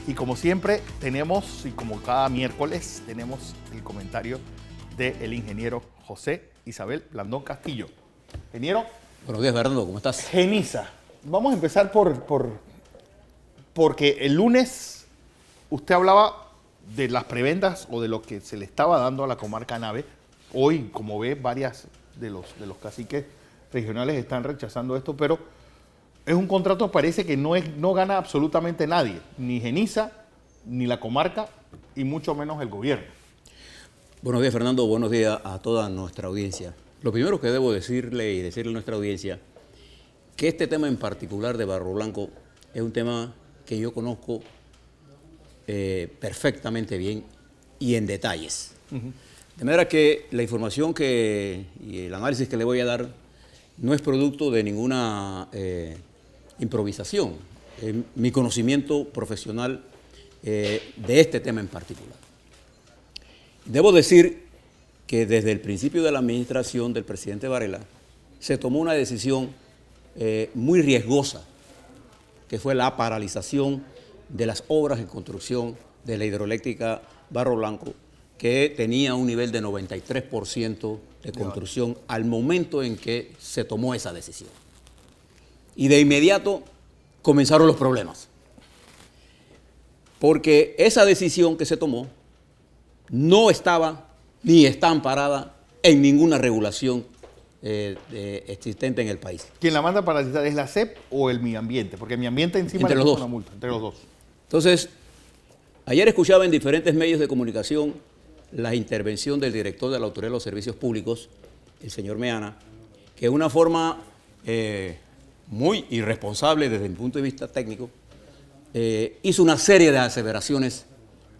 Y como siempre tenemos, y como cada miércoles, tenemos el comentario del ingeniero José Isabel Blandón Castillo. Ingeniero. Buenos días, Bernardo, ¿cómo estás? Genisa. Vamos a empezar porque el lunes usted hablaba de las prebendas o de lo que se le estaba dando a la comarca Nave. Hoy, como ve, varias de los caciques regionales están rechazando esto, pero es un contrato, parece que no gana absolutamente nadie, ni Genisa, ni la comarca, y mucho menos el gobierno. Buenos días, Fernando, buenos días a toda nuestra audiencia. Lo primero que debo decirle a nuestra audiencia, que este tema en particular de Barro Blanco es un tema que yo conozco perfectamente bien y en detalles. De manera que la información y el análisis que le voy a dar no es producto de ninguna improvisación, mi conocimiento profesional de este tema en particular. Debo decir que desde el principio de la administración del presidente Varela se tomó una decisión muy riesgosa, que fue la paralización de las obras en construcción de la hidroeléctrica Barro Blanco, que tenía un nivel de 93% de construcción al momento en que se tomó esa decisión. Y de inmediato comenzaron los problemas, porque esa decisión que se tomó no estaba ni está amparada en ninguna regulación existente en el país. ¿Quién la manda a paralizar es la SEP o el Mi Ambiente? Porque el Mi Ambiente encima Entre le los puso dos. una multa, entre los dos. Entonces, ayer escuchaba en diferentes medios de comunicación la intervención del director de la Autoridad de los Servicios Públicos, el señor Meana, que de una forma muy irresponsable desde mi punto de vista técnico, hizo una serie de aseveraciones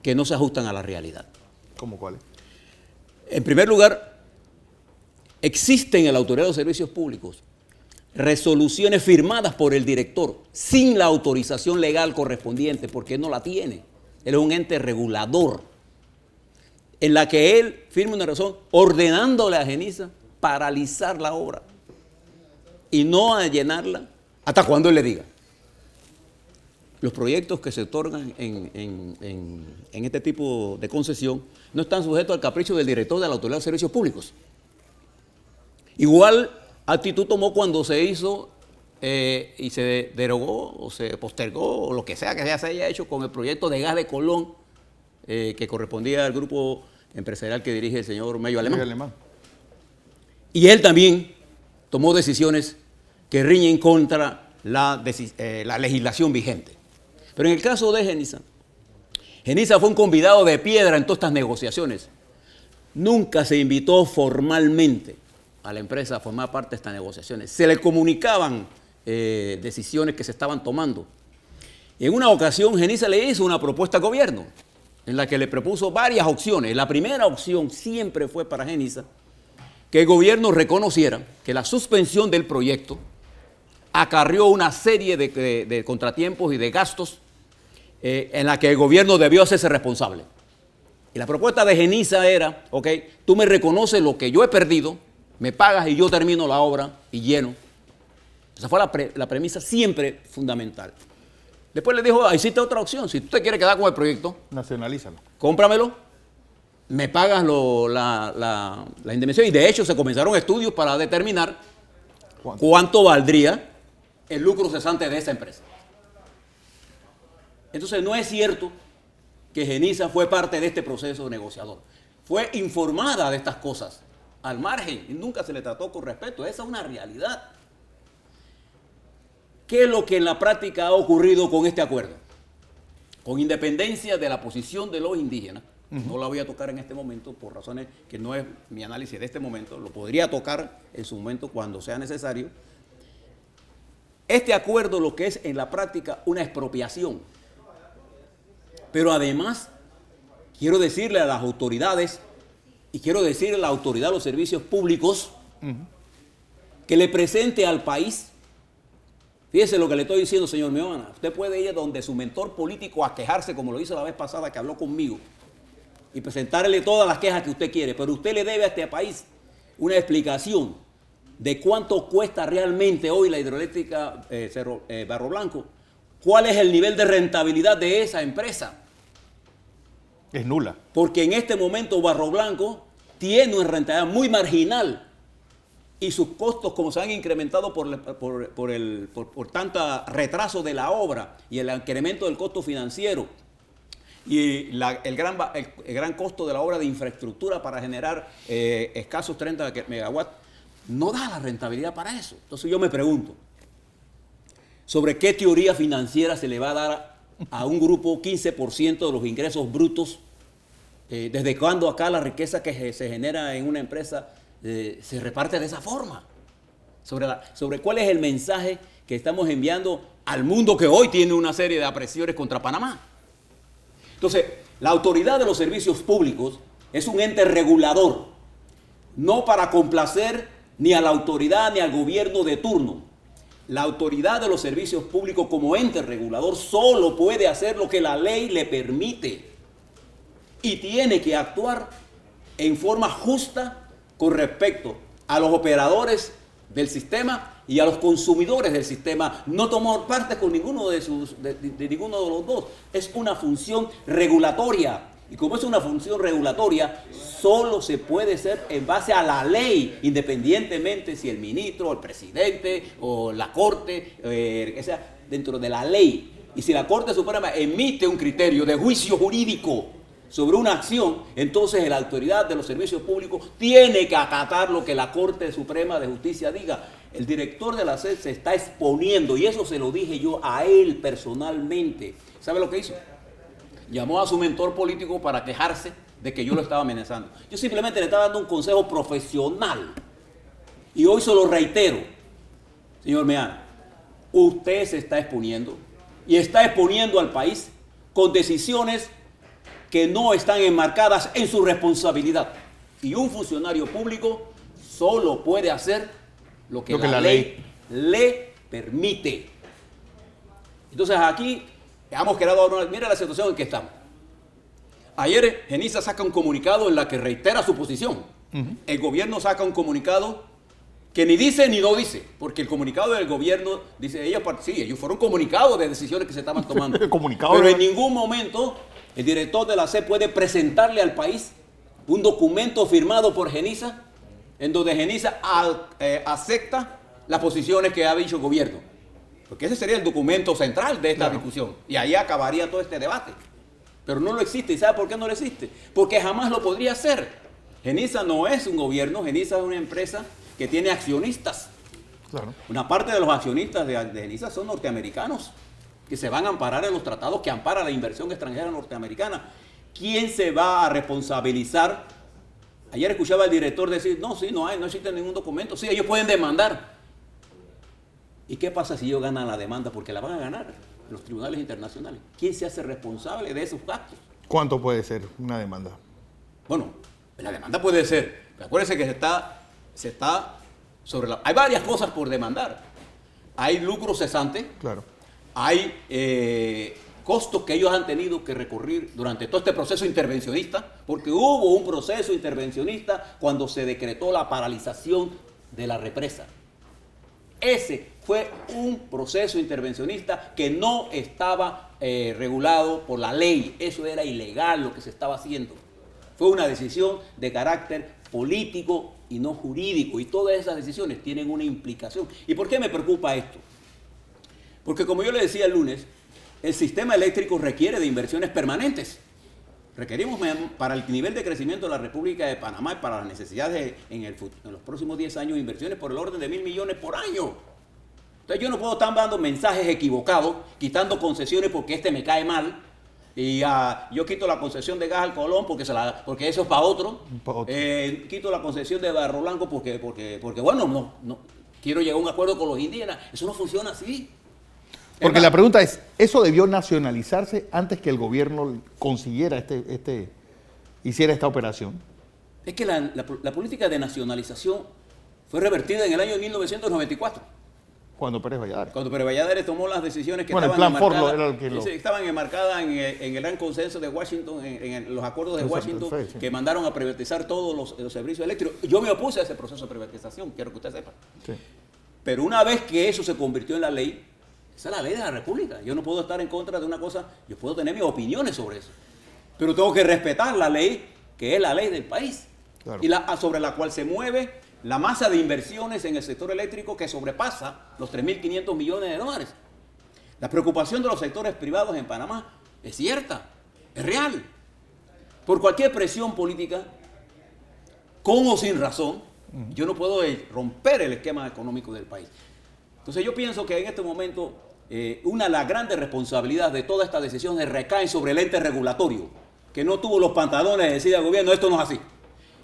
que no se ajustan a la realidad. ¿Cómo cuáles? En primer lugar, existen en la Autoridad de los Servicios Públicos resoluciones firmadas por el director sin la autorización legal correspondiente, porque él no la tiene. Él es un ente regulador, en la que él firma una razón ordenándole a Genisa paralizar la obra y no a llenarla hasta cuando él le diga. Los proyectos que se otorgan en este tipo de concesión no están sujetos al capricho del director de la Autoridad de Servicios Públicos. Igual actitud tomó cuando se hizo y se derogó o se postergó o lo que sea que ya se haya hecho con el proyecto de gas de Colón que correspondía al grupo empresarial que dirige el señor Mello Alemán. Y él también tomó decisiones que riñen contra la legislación vigente. Pero en el caso de Genisa fue un convidado de piedra en todas estas negociaciones. Nunca se invitó formalmente a la empresa a formar parte de estas negociaciones. Se le comunicaban decisiones que se estaban tomando. Y en una ocasión Genisa le hizo una propuesta al gobierno en la que le propuso varias opciones. La primera opción siempre fue para Genisa que el gobierno reconociera que la suspensión del proyecto acarrió una serie de contratiempos y de gastos en la que el gobierno debió hacerse responsable. Y la propuesta de Genisa era, ok, tú me reconoces lo que yo he perdido, me pagas y yo termino la obra y lleno. Esa fue la premisa siempre fundamental. Después le dijo, existe otra opción, si tú te quieres quedar con el proyecto, nacionalízalo. Cómpramelo, me pagas la indemnización. Y de hecho se comenzaron estudios para determinar cuánto valdría el lucro cesante de esa empresa. Entonces no es cierto que Genisa fue parte de este proceso negociador. Fue informada de estas cosas al margen y nunca se le trató con respeto. Esa es una realidad. ¿Qué es lo que en la práctica ha ocurrido con este acuerdo? Con independencia de la posición de los indígenas, no la voy a tocar en este momento por razones que no es mi análisis de este momento, lo podría tocar en su momento cuando sea necesario. Este acuerdo lo que es en la práctica una expropiación. Pero además quiero decirle a las autoridades y quiero decirle a la autoridad de los servicios públicos que le presente al país. Fíjese lo que le estoy diciendo, señor Meana. Usted puede ir donde su mentor político a quejarse, como lo hizo la vez pasada que habló conmigo, y presentarle todas las quejas que usted quiere, pero usted le debe a este país una explicación de cuánto cuesta realmente hoy la hidroeléctrica Barro Blanco ¿cuál es el nivel de rentabilidad de esa empresa? Es nula. Porque en este momento Barro Blanco tiene una rentabilidad muy marginal y sus costos, como se han incrementado por tanto retraso de la obra y el incremento del costo financiero y el gran costo de la obra de infraestructura para generar escasos 30 megawatts, no da la rentabilidad para eso. Entonces yo me pregunto, ¿sobre qué teoría financiera se le va a dar a un grupo 15% de los ingresos brutos? ¿Desde cuándo acá la riqueza que se genera en una empresa se reparte de esa forma? Sobre cuál es el mensaje que estamos enviando al mundo que hoy tiene una serie de apresiones contra Panamá. Entonces, la autoridad de los servicios públicos es un ente regulador, no para complacer ni a la autoridad ni al gobierno de turno. La autoridad de los servicios públicos como ente regulador solo puede hacer lo que la ley le permite y tiene que actuar en forma justa con respecto a los operadores del sistema y a los consumidores del sistema. No tomar parte con ninguno de ninguno de los dos. Es una función regulatoria. Y como es una función regulatoria, solo se puede hacer en base a la ley, independientemente si el ministro, el presidente o la Corte, que sea dentro de la ley. Y si la Corte Suprema emite un criterio de juicio jurídico sobre una acción, entonces la autoridad de los servicios públicos tiene que acatar lo que la Corte Suprema de Justicia diga. El director de la SED se está exponiendo, y eso se lo dije yo a él personalmente. ¿Sabe lo que hizo? Llamó a su mentor político para quejarse de que yo lo estaba amenazando. Yo simplemente le estaba dando un consejo profesional. Y hoy se lo reitero, señor Meana, usted se está exponiendo y está exponiendo al país con decisiones que no están enmarcadas en su responsabilidad. Y un funcionario público solo puede hacer lo que la ley le permite. Entonces aquí hemos creado ahora, mira la situación en que estamos. Ayer Genisa saca un comunicado en la que reitera su posición. El gobierno saca un comunicado que ni dice ni no dice, porque el comunicado del gobierno dice, ellos fueron comunicados de decisiones que se estaban tomando. Pero en ningún momento el director de la SED puede presentarle al país un documento firmado por Genisa, en donde Genisa acepta las posiciones que ha dicho el gobierno. Porque ese sería el documento central de esta discusión. Y ahí acabaría todo este debate. Pero no lo existe. ¿Y sabe por qué no lo existe? Porque jamás lo podría hacer. Genisa no es un gobierno, Genisa es una empresa que tiene accionistas. Claro. Una parte de los accionistas de Genisa son norteamericanos, que se van a amparar en los tratados que amparan la inversión extranjera norteamericana. ¿Quién se va a responsabilizar? Ayer escuchaba al director decir, no existe ningún documento. Sí, ellos pueden demandar. ¿Y qué pasa si ellos ganan la demanda? Porque la van a ganar en los tribunales internacionales. ¿Quién se hace responsable de esos actos? ¿Cuánto puede ser una demanda? Bueno, la demanda puede ser, acuérdense que se está sobre la... Hay varias cosas por demandar. Hay lucro cesante. Claro. Hay costos que ellos han tenido que recurrir durante todo este proceso intervencionista, porque hubo un proceso intervencionista cuando se decretó la paralización de la represa. Ese fue un proceso intervencionista que no estaba regulado por la ley. Eso era ilegal lo que se estaba haciendo. Fue una decisión de carácter político y no jurídico. Y todas esas decisiones tienen una implicación. ¿Y por qué me preocupa esto? Porque como yo le decía el lunes, el sistema eléctrico requiere de inversiones permanentes. Requerimos para el nivel de crecimiento de la República de Panamá y para las necesidades en los próximos 10 años inversiones por el orden de 1.000 millones por año. Entonces yo no puedo estar dando mensajes equivocados, quitando concesiones porque me cae mal, y yo quito la concesión de gas al Colón porque eso es para otro. Quito la concesión de Barro Blanco porque bueno, no quiero llegar a un acuerdo con los indígenas. Eso no funciona así. Porque la pregunta es, ¿eso debió nacionalizarse antes que el gobierno consiguiera hiciera esta operación? Es que la política de nacionalización fue revertida en el año 1994. Cuando Pérez Valladares. Cuando Pérez Valladares tomó las decisiones que estaban enmarcadas en el gran consenso de Washington, en los acuerdos de Washington, que mandaron a privatizar todos los servicios eléctricos. Yo me opuse a ese proceso de privatización, quiero que usted sepa. Sí. Pero una vez que eso se convirtió en la ley, Esa es la ley de la República. Yo no puedo estar en contra de una cosa, yo puedo tener mis opiniones sobre eso. Pero tengo que respetar la ley, que es la ley del país. Claro. Y sobre la cual se mueve la masa de inversiones en el sector eléctrico que sobrepasa los 3.500 millones de dólares. La preocupación de los sectores privados en Panamá es cierta, es real. Por cualquier presión política, con o sin razón, yo no puedo romper el esquema económico del país. Entonces yo pienso que en este momento una de las grandes responsabilidades de toda esta decisión recae sobre el ente regulatorio, que no tuvo los pantalones de decir al gobierno, esto no es así.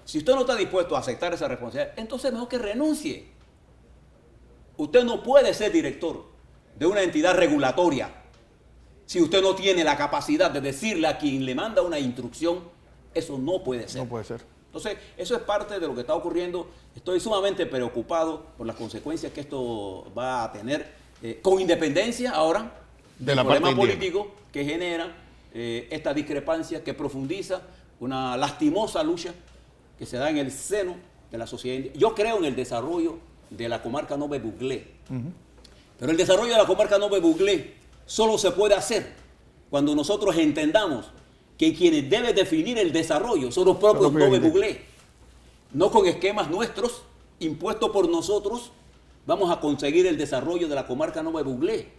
Si usted no está dispuesto a aceptar esa responsabilidad, entonces mejor que renuncie. Usted no puede ser director de una entidad regulatoria si usted no tiene la capacidad de decirle a quien le manda una instrucción, eso no puede ser. No puede ser. Entonces, eso es parte de lo que está ocurriendo. Estoy sumamente preocupado por las consecuencias que esto va a tener, con independencia ahora del problema político que genera esta discrepancia, que profundiza una lastimosa lucha que se da en el seno de la sociedad. Yo creo en el desarrollo de la comarca Nove Buglé, pero el desarrollo de la comarca Nove Buglé solo se puede hacer cuando nosotros entendamos que quienes deben definir el desarrollo son los propios Nove Buglé. No con esquemas nuestros, impuestos por nosotros, vamos a conseguir el desarrollo de la comarca Nove Buglé.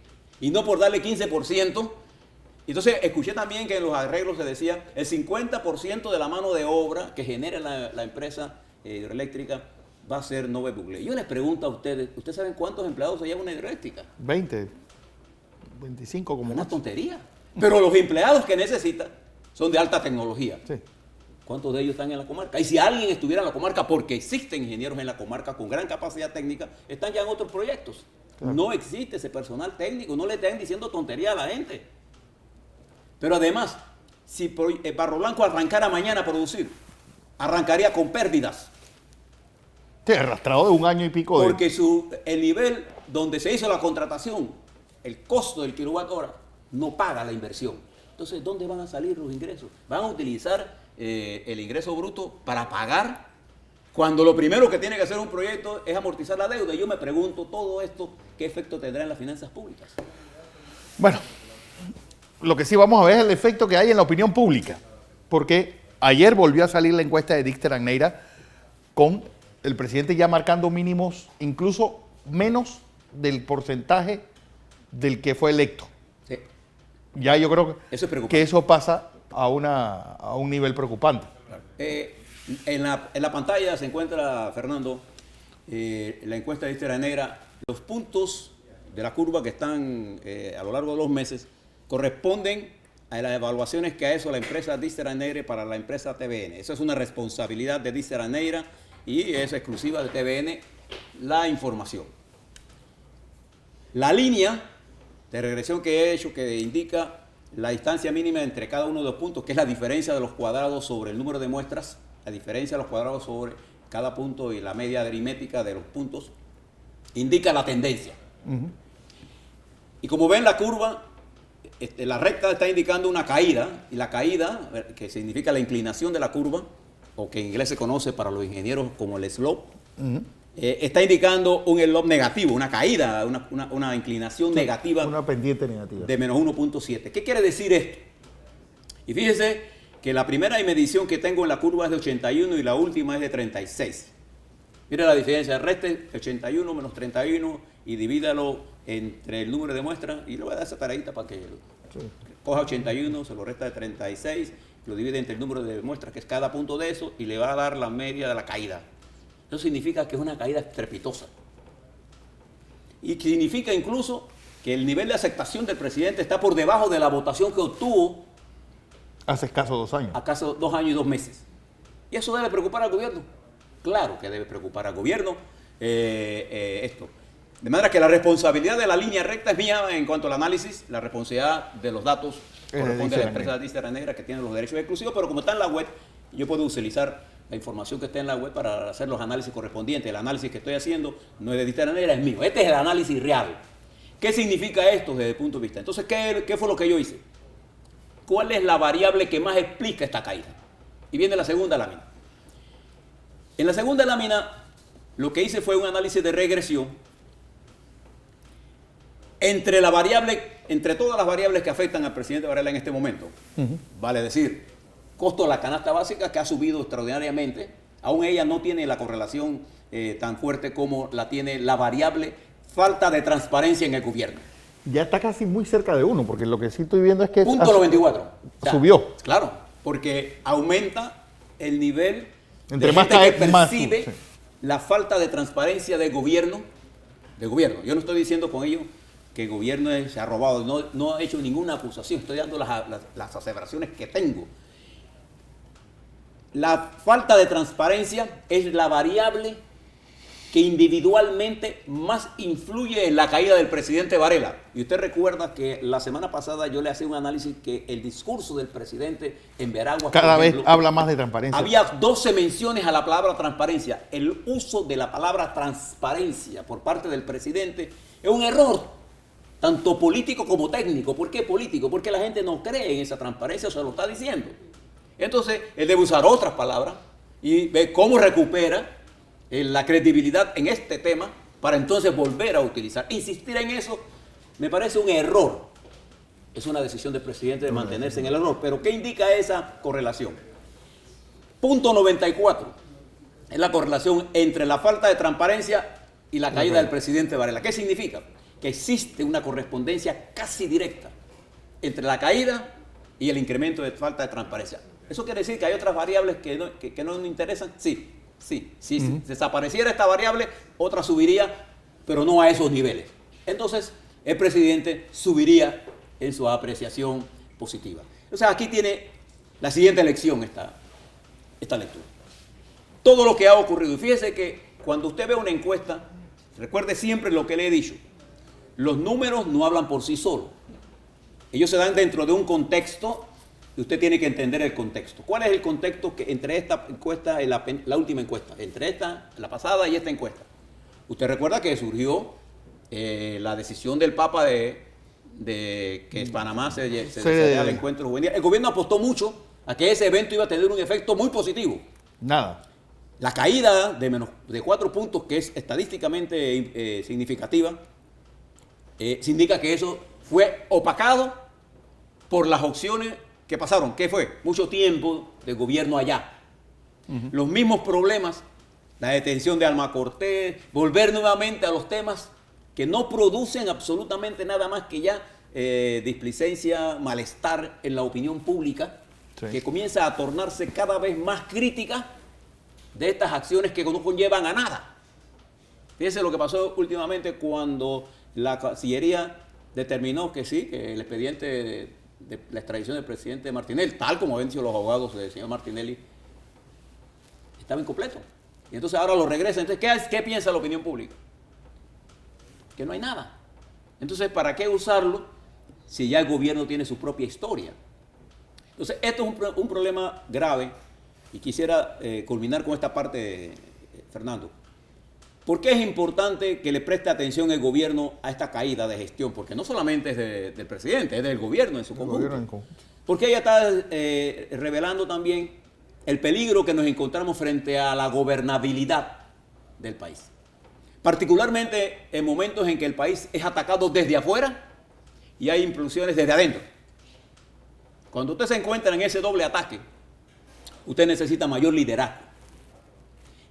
Y no por darle 15%. Entonces, escuché también que en los arreglos se decía el 50% de la mano de obra que genera la empresa hidroeléctrica va a ser Nove Buglé. Yo les pregunto a ustedes, ¿ustedes saben cuántos empleados se lleva una hidroeléctrica? 20, 25 como Una más. tontería. Pero los empleados que necesita son de alta tecnología. Sí. ¿Cuántos de ellos están en la comarca? Y si alguien estuviera en la comarca, porque existen ingenieros en la comarca con gran capacidad técnica, están ya en otros proyectos. Claro. No existe ese personal técnico, no le estén diciendo tontería a la gente. Pero además, si Barro Blanco arrancara mañana a producir, arrancaría con pérdidas. Sí, arrastrado de un año y pico. Porque el nivel donde se hizo la contratación, el costo del kilowatt hora, no paga la inversión. Entonces, ¿dónde van a salir los ingresos? ¿Van a utilizar el ingreso bruto para pagar? Cuando lo primero que tiene que hacer un proyecto es amortizar la deuda. Yo me pregunto, todo esto, ¿qué efecto tendrá en las finanzas públicas? Bueno, lo que sí vamos a ver es el efecto que hay en la opinión pública. Porque ayer volvió a salir la encuesta de Dixter Neira con el presidente ya marcando mínimos, incluso menos del porcentaje del que fue electo. Sí. Ya yo creo eso que eso pasa a un nivel preocupante. Claro. En la pantalla se encuentra, Fernando, la encuesta de Dixter Neira. Los puntos de la curva que están a lo largo de los meses corresponden a las evaluaciones que ha hecho la empresa Dixter Neira para la empresa TVN. Eso es una responsabilidad de Dixter Neira y es exclusiva de TVN la información. La línea de regresión que he hecho que indica la distancia mínima entre cada uno de los puntos, que es la diferencia de los cuadrados sobre el número de muestras, la diferencia de los cuadrados sobre cada punto y la media aritmética de los puntos, indica la tendencia. Y como ven la curva, la recta está indicando una caída, y la caída, que significa la inclinación de la curva, o que en inglés se conoce para los ingenieros como el slope, está indicando un slope negativo, una caída, una inclinación negativa. Una pendiente negativa. De menos 1.7. ¿Qué quiere decir esto? Y fíjese que la primera medición que tengo en la curva es de 81 y la última es de 36. Mira la diferencia, reste 81 menos 31 y divídalo entre el número de muestras y le voy a dar esa tareita para que coja 81, se lo resta de 36, lo divide entre el número de muestras que es cada punto de eso y le va a dar la media de la caída. Eso significa que es una caída estrepitosa. Y significa incluso que el nivel de aceptación del presidente está por debajo de la votación que obtuvo hace escasos 2 años. Acaso 2 años y 2 meses. ¿Y eso debe preocupar al gobierno? Claro que debe preocupar al gobierno esto. De manera que la responsabilidad de la línea recta es mía en cuanto al análisis, la responsabilidad de los datos corresponde a la empresa Dixter Neira que tiene los derechos exclusivos, pero como está en la web, yo puedo utilizar la información que está en la web para hacer los análisis correspondientes. El análisis que estoy haciendo no es de Dixter Neira, es mío. Este es el análisis real. ¿Qué significa esto desde el punto de vista? Entonces, ¿qué fue lo que yo hice? ¿Cuál es la variable que más explica esta caída? Y viene la segunda lámina. En la segunda lámina, lo que hice fue un análisis de regresión entre todas las variables que afectan al presidente Varela en este momento, vale decir, costo de la canasta básica que ha subido extraordinariamente, aún ella no tiene la correlación tan fuerte como la tiene la variable falta de transparencia en el gobierno. Ya está casi muy cerca de 1, porque lo que sí estoy viendo es que... Punto 94. O sea, subió. Claro, porque aumenta el nivel Entre de más gente que cae, más percibe sube, sí. la falta de transparencia del gobierno. Yo no estoy diciendo con ello que el gobierno se ha robado, no he hecho ninguna acusación, estoy dando las aseveraciones que tengo. La falta de transparencia es la variable que individualmente más influye en la caída del presidente Varela. Y usted recuerda que la semana pasada yo le hacía un análisis que el discurso del presidente en Veraguas, Cada por vez ejemplo, habla más de transparencia. había 12 menciones a la palabra transparencia. El uso de la palabra transparencia por parte del presidente es un error, tanto político como técnico. ¿Por qué político? Porque la gente no cree en esa transparencia, o se lo está diciendo. Entonces, él debe usar otras palabras y ver cómo recupera la credibilidad en este tema para entonces volver a utilizar. Insistir en eso me parece un error. Es una decisión del presidente de mantenerse en el error. Pero ¿qué indica esa correlación? Punto 94 es la correlación entre la falta de transparencia y la caída del presidente Varela. ¿Qué significa? Que existe una correspondencia casi directa entre la caída y el incremento de falta de transparencia. ¿Eso quiere decir que hay otras variables que no nos interesan? Sí. Si desapareciera esta variable, otra subiría, pero no a esos niveles. Entonces, el presidente subiría en su apreciación positiva. O sea, aquí tiene la siguiente lección esta lectura. Todo lo que ha ocurrido. Y fíjese que cuando usted ve una encuesta, recuerde siempre lo que le he dicho. Los números no hablan por sí solos. Ellos se dan dentro de un contexto y usted tiene que entender el contexto. ¿Cuál es el contexto que entre esta encuesta y la última encuesta? Entre la pasada y esta encuesta. Usted recuerda que surgió la decisión del Papa de que Panamá se al encuentro juvenil. El gobierno apostó mucho a que ese evento iba a tener un efecto muy positivo. Nada. La caída de 4 puntos, que es estadísticamente significativa, se indica que eso fue opacado por las opciones que pasaron. ¿Qué fue? Mucho tiempo de gobierno allá. Los mismos problemas, la detención de Alma Cortés, volver nuevamente a los temas que no producen absolutamente nada más que ya displicencia, malestar en la opinión pública, sí, que comienza a tornarse cada vez más crítica de estas acciones que no conllevan a nada. Fíjense lo que pasó últimamente cuando la Cancillería determinó que sí, que el expediente de la extradición del presidente Martinelli, tal como habían dicho los abogados del señor Martinelli, estaba incompleto. Y entonces ahora lo regresan. Entonces, ¿qué piensa la opinión pública? Que no hay nada. Entonces, ¿para qué usarlo si ya el gobierno tiene su propia historia? Entonces, esto es un problema grave y quisiera culminar con esta parte, Fernando. ¿Por qué es importante que le preste atención el gobierno a esta caída de gestión? Porque no solamente es del presidente, es del gobierno en su conjunto. Porque ella está revelando también el peligro que nos encontramos frente a la gobernabilidad del país. Particularmente en momentos en que el país es atacado desde afuera y hay implosiones desde adentro. Cuando usted se encuentra en ese doble ataque, usted necesita mayor liderazgo.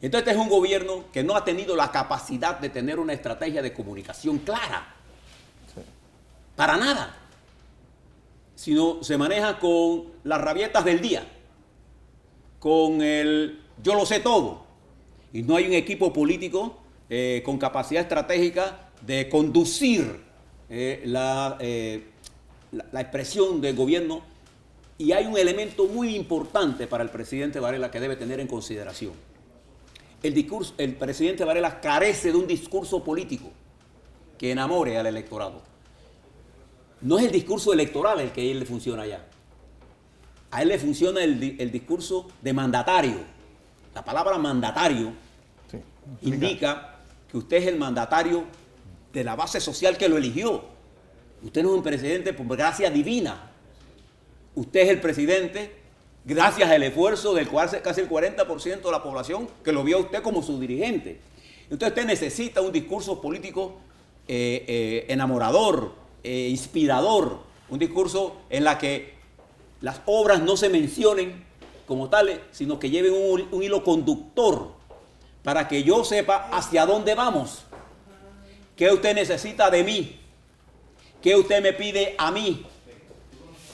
Entonces este es un gobierno que no ha tenido la capacidad de tener una estrategia de comunicación clara. Sí. Para nada. Sino se maneja con las rabietas del día. Con el yo lo sé todo. Y no hay un equipo político con capacidad estratégica de conducir la expresión del gobierno. Y hay un elemento muy importante para el presidente Varela que debe tener en consideración. El presidente Varela carece de un discurso político que enamore al electorado. No es el discurso electoral el que a él le funciona ya. A él le funciona el discurso de mandatario. La palabra mandatario sí, indica que usted es el mandatario de la base social que lo eligió. Usted no es un presidente por gracia divina. Usted es el presidente gracias al esfuerzo del casi el 40% de la población que lo vio a usted como su dirigente. Entonces usted necesita un discurso político enamorador, inspirador, un discurso en la que las obras no se mencionen como tales, sino que lleven un hilo conductor para que yo sepa hacia dónde vamos, qué usted necesita de mí, qué usted me pide a mí,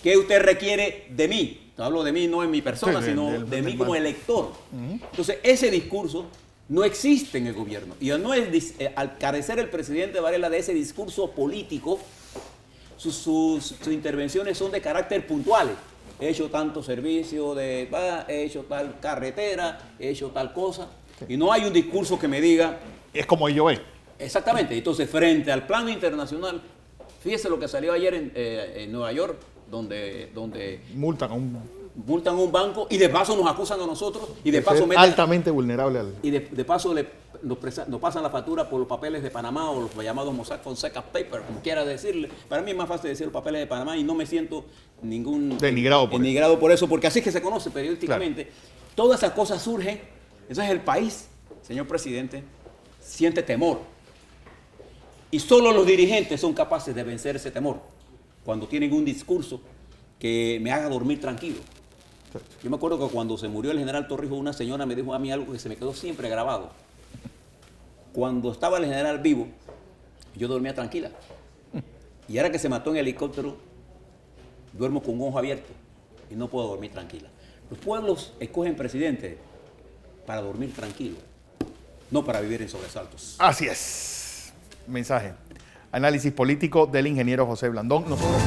qué usted requiere de mí. Hablo de mí no en mi persona, Sí, sino de mí como elector. Entonces, ese discurso no existe en el gobierno. Y al carecer el presidente Varela de ese discurso político, sus intervenciones son de carácter puntuales. He hecho tanto servicio, he hecho tal carretera, he hecho tal cosa. Y no hay un discurso que me diga... Es como yo ve. Exactamente. Entonces, frente al plano internacional, fíjese lo que salió ayer en Nueva York, donde Multan a un... multan a un banco y de paso nos acusan a nosotros y de ser paso altamente vulnerable al... y de paso nos pasan la factura por los papeles de Panamá o los llamados Mossack Fonseca Paper, como quiera decirle. Para mí es más fácil decir los papeles de Panamá y no me siento denigrado por eso, porque así es que se conoce periodísticamente. Claro. Todas esas cosas surgen, entonces el país, señor presidente, siente temor. Y solo los dirigentes son capaces de vencer ese temor cuando tienen un discurso que me haga dormir tranquilo. Yo me acuerdo que cuando se murió el general Torrijos, una señora me dijo a mí algo que se me quedó siempre grabado. Cuando estaba el general vivo, yo dormía tranquila. Y ahora que se mató en helicóptero, duermo con un ojo abierto y no puedo dormir tranquila. Los pueblos escogen presidentes para dormir tranquilo, no para vivir en sobresaltos. Así es. Mensaje. Análisis político del ingeniero José Blandón. Nosotros...